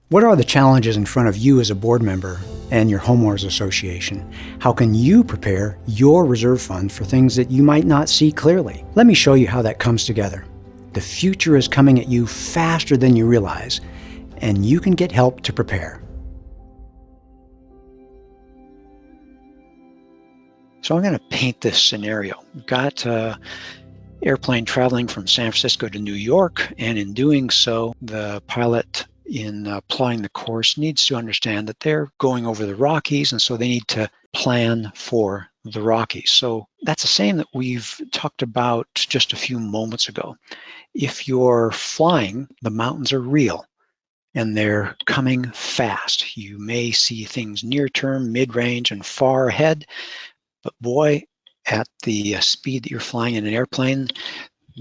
What are the challenges in front of you as a board member and your homeowners association? How can you prepare your reserve fund for things that you might not see clearly? Let me show you how that comes together. The future is coming at you faster than you realize, and you can get help to prepare. So I'm going to paint this scenario. We've got an airplane traveling from San Francisco to New York, and in doing so, the pilot in plotting the course needs to understand that they're going over the Rockies, and so they need to plan for the Rockies. So that's the same that we've talked about just a few moments ago. If you're flying, the mountains are real and they're coming fast. You may see things near term, mid-range, and far ahead, but boy, at the speed that you're flying in an airplane,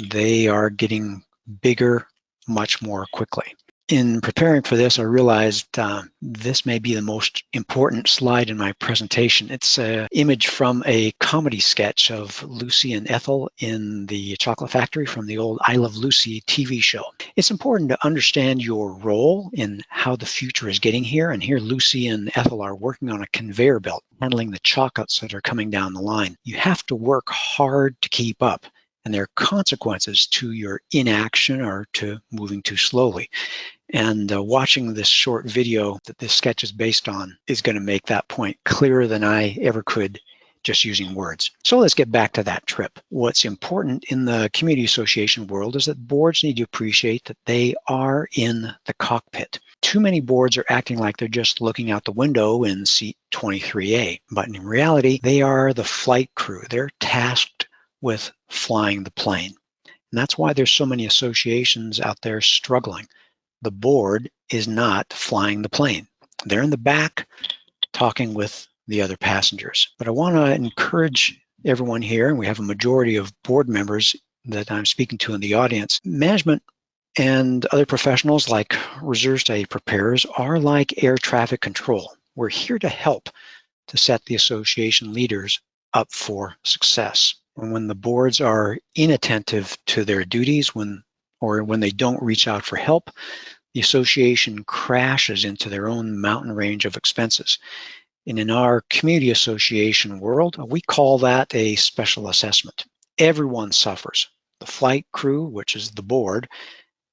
they are getting bigger much more quickly. In preparing for this, I realized this may be the most important slide in my presentation. It's an image from a comedy sketch of Lucy and Ethel in the Chocolate Factory from the old I Love Lucy TV show. It's important to understand your role in how the future is getting here. And here Lucy and Ethel are working on a conveyor belt, handling the chocolates that are coming down the line. You have to work hard to keep up, and there are consequences to your inaction or to moving too slowly. And watching this short video that this sketch is based on is going to make that point clearer than I ever could just using words. So let's get back to that trip. What's important in the community association world is that boards need to appreciate that they are in the cockpit. Too many boards are acting like they're just looking out the window in seat 23A, but in reality, they are the flight crew. They're tasked with flying the plane. And that's why there's so many associations out there struggling. The board is not flying the plane. They're in the back talking with the other passengers. But I want to encourage everyone here, and we have a majority of board members that I'm speaking to in the audience. Management and other professionals like reserve study preparers are like air traffic control. We're here to help to set the association leaders up for success. And when the boards are inattentive to their duties, when they don't reach out for help, the association crashes into their own mountain range of expenses. And in our community association world, we call that a special assessment. Everyone suffers. The flight crew, which is the board,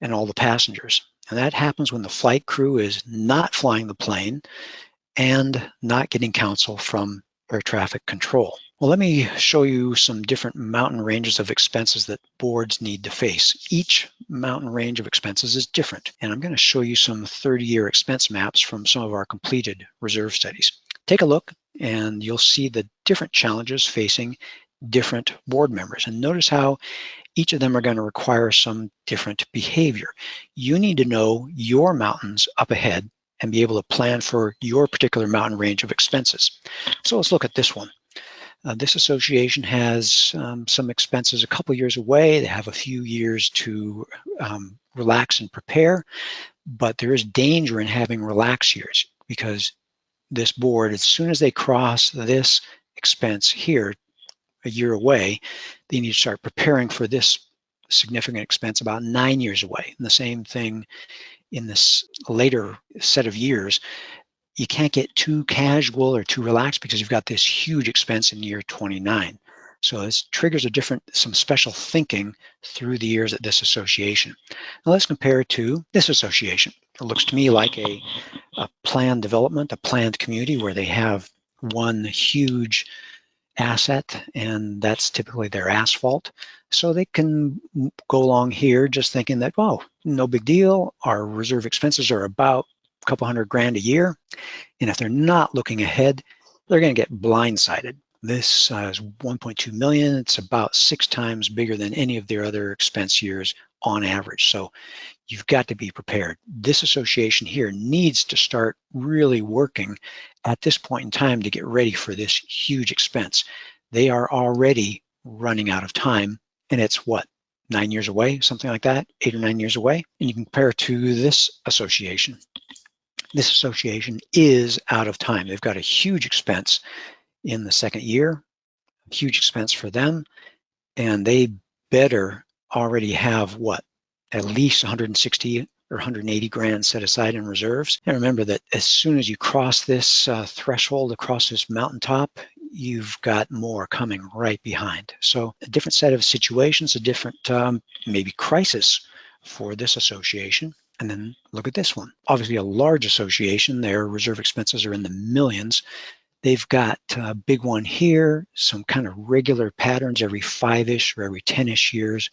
and all the passengers. And that happens when the flight crew is not flying the plane and not getting counsel from air traffic control. Well, let me show you some different mountain ranges of expenses that boards need to face. Each mountain range of expenses is different, and I'm going to show you some 30-year expense maps from some of our completed reserve studies. Take a look, and you'll see the different challenges facing different board members. And notice how each of them are going to require some different behavior. You need to know your mountains up ahead and be able to plan for your particular mountain range of expenses. So let's look at this one. This association has some expenses a couple years away. They have a few years to relax and prepare, but there is danger in having relaxed years because this board, as soon as they cross this expense here a year away, they need to start preparing for this significant expense about 9 years away. And the same thing in this later set of years. You can't get too casual or too relaxed because you've got this huge expense in year 29. So this triggers some special thinking through the years at this association. Now let's compare it to this association. It looks to me like a planned development, a planned community where they have one huge asset, and that's typically their asphalt. So they can go along here just thinking that, oh, no big deal. Our reserve expenses are about a couple $100,000 a year. And if they're not looking ahead, they're going to get blindsided. This is 1.2 million. It's about 6 times bigger than any of their other expense years on average. So you've got to be prepared. This association here needs to start really working at this point in time to get ready for this huge expense. They are already running out of time, and it's what, 9 years away, something like that, 8 or 9 years away. And you can compare it to this association. This association is out of time. They've got a huge expense in the second year, huge expense for them, and they better already have what, at least 160 or 180 grand set aside in reserves. And remember that as soon as you cross this threshold, across this mountaintop, you've got more coming right behind. So a different set of situations, a different maybe crisis for this association. And then look at this one. Obviously a large association. Their reserve expenses are in the millions. They've got a big one here, some kind of regular patterns every 5-ish or every 10-ish years.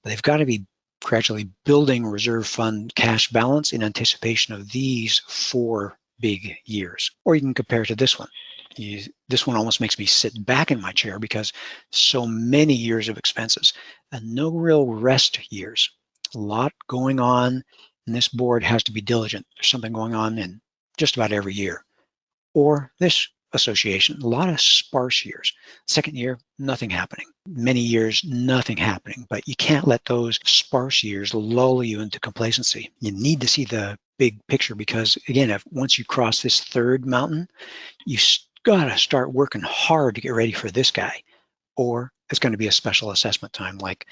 They've got to be gradually building reserve fund cash balance in anticipation of these 4 big years. Or you can compare it to this one. This one almost makes me sit back in my chair because so many years of expenses and no real rest years. A lot going on, and this board has to be diligent. There's something going on in just about every year. Or this association, a lot of sparse years. Second year, nothing happening. Many years, nothing happening. But you can't let those sparse years lull you into complacency. You need to see the big picture because, again, once you cross this third mountain, you got to start working hard to get ready for this guy, or it's going to be a special assessment time like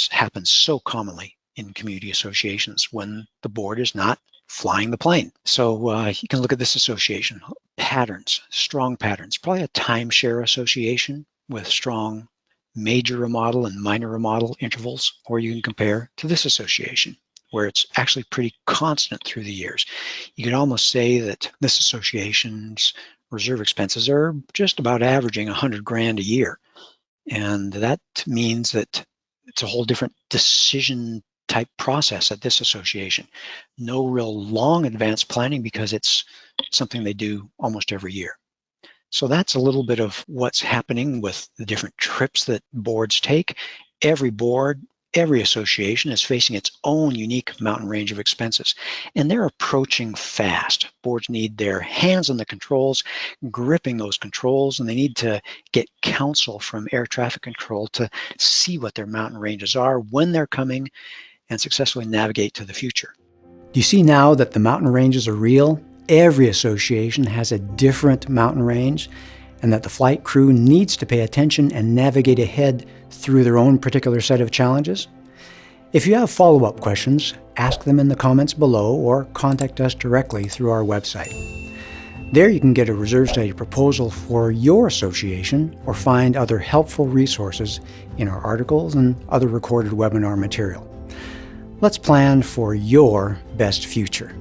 happens so commonly in community associations when the board is not flying the plane. So you can look at this association. Patterns, strong patterns, probably a timeshare association with strong major remodel and minor remodel intervals, or you can compare to this association where it's actually pretty constant through the years. You could almost say that this association's reserve expenses are just about averaging 100 grand a year. And that means that it's a whole different decision type process at this association. No real long advanced planning because it's something they do almost every year. So that's a little bit of what's happening with the different trips that boards take. Every board, every association is facing its own unique mountain range of expenses, and they're approaching fast. Boards need their hands on the controls, gripping those controls, and they need to get counsel from air traffic control to see what their mountain ranges are, when they're coming, and successfully navigate to the future. Do you see now that the mountain ranges are real? Every association has a different mountain range, and that the flight crew needs to pay attention and navigate ahead through their own particular set of challenges? If you have follow-up questions, ask them in the comments below or contact us directly through our website. There you can get a reserve study proposal for your association or find other helpful resources in our articles and other recorded webinar material. Let's plan for your best future.